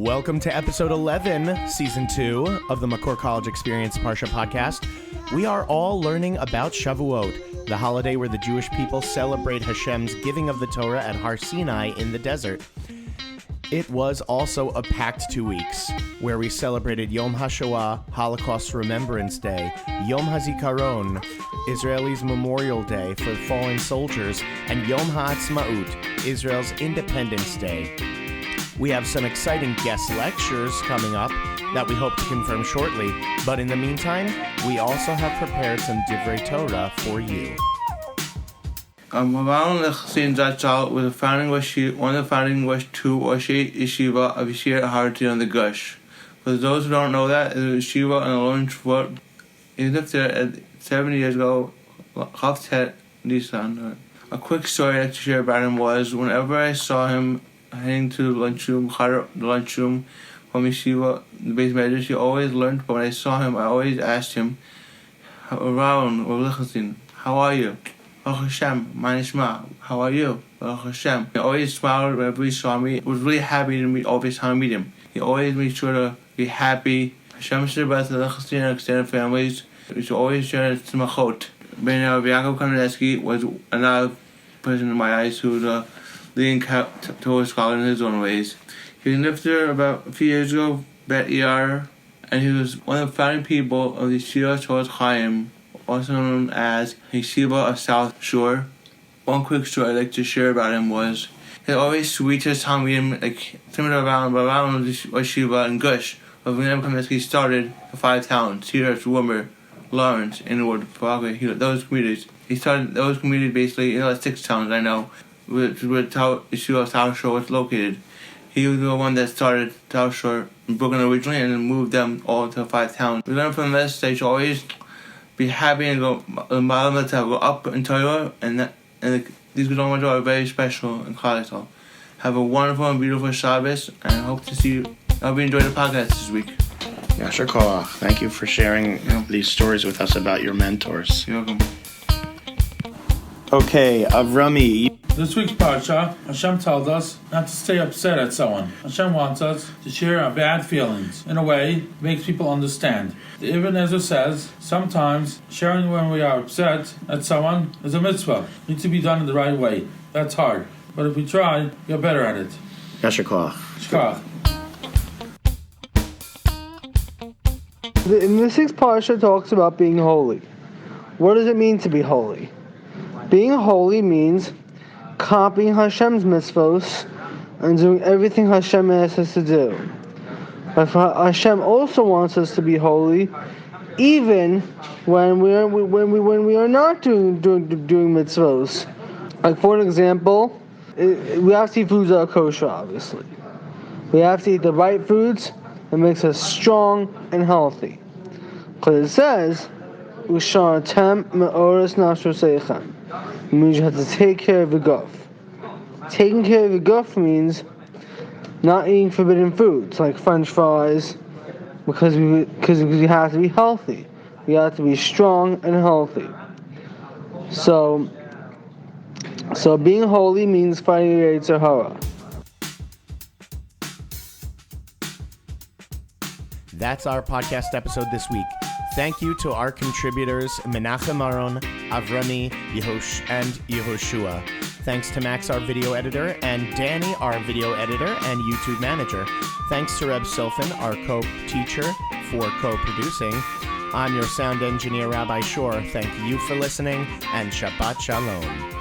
Welcome to episode 11, season 2 of the McCourt College Experience Parsha podcast. We are all learning about Shavuot, the holiday where the Jewish people celebrate Hashem's giving of the Torah at Har Sinai in the desert. It was also a packed 2 weeks, where we celebrated Yom HaShoah, Holocaust Remembrance Day, Yom HaZikaron, Israel's Memorial Day for fallen soldiers, and Yom HaAtzmaut, Israel's Independence Day. We have some exciting guest lectures coming up that we hope to confirm shortly, but in the meantime, we also have prepared some Divrei Torah for you. Around the Chassidim Zatzal was one of the founding was two Oshay Yeshiva of Yeshir Harati on the Gush. For those who don't know that, it was Yeshiva and a lone Shvot. He lived there 70 years ago, Chavtet Nisan. A quick story I'd like to share about him was whenever I saw him heading to the lunchroom from Yeshiva, the base measures, he always learned, but when I saw him, I always asked him, around, how are you? Baruch Hashem, my nishma, how are you? Baruch Hashem. He always smiled whenever he saw me. He was really happy to meet every time I meet him. He always made sure to be happy. Hashem should bless the Chassidim and extended families. We should always share tzmachot. Ben Yaakov Kamenetsky was another person in my eyes who was a leading Torah scholar in his own ways. He lived there about a few years ago, Bet Yar, and he was one of the founding people of the Yeshiva Torah Chaim, also known as Yeshiva of South Shore. One quick story I'd like to share about him was he always sweet to his Talmidim, like similar around Yeshiva and Gush, but when Kamenetsky started the 5 towns, Cedar, Wimmer, Lawrence, Inwood, Prague, those communities. He started those communities basically, 6 towns I know, where Yeshiva of South Shore was located. He was the one that started South Shore in Brooklyn originally and then moved them all to 5 towns. We learned from this, they should always be happy and go up in Torah, and these Gedolim are very special in Klal. Have a wonderful and beautiful Shabbos, and I hope to see you. I hope you enjoyed the podcast this week. Yasher Koach. Thank you for sharing these stories with us about your mentors. You're welcome. Okay, Avrami. This week's Parsha, Hashem tells us not to stay upset at someone. Hashem wants us to share our bad feelings. In a way, it makes people understand. The Ibn Ezra says, sometimes sharing when we are upset at someone is a mitzvah. It needs to be done in the right way. That's hard. But if we try, you're better at it. Yasher Koach. Shkach. In the 6th Parsha talks about being holy. What does it mean to be holy? Being holy means copying Hashem's mitzvos and doing everything Hashem asks us to do. But Hashem also wants us to be holy, even when we are not doing mitzvos. Like for an example, we have to eat foods that are kosher. Obviously, we have to eat the right foods that makes us strong and healthy. Because it says, "Usharatem me'oros nafshoseichem." It means you have to take care of the guf. Taking care of the guf means not eating forbidden foods like French fries, because we have to be healthy. We have to be strong and healthy. So being holy means fighting the Yetzer Hara. That's our podcast episode this week. Thank you to our contributors, Menachem Aron, Avrami, Yehosh, and Yehoshua. Thanks to Max, our video editor, and Danny, our video editor and YouTube manager. Thanks to Reb Silfen, our co-teacher, for co-producing. I'm your sound engineer, Rabbi Shore. Thank you for listening, and Shabbat Shalom.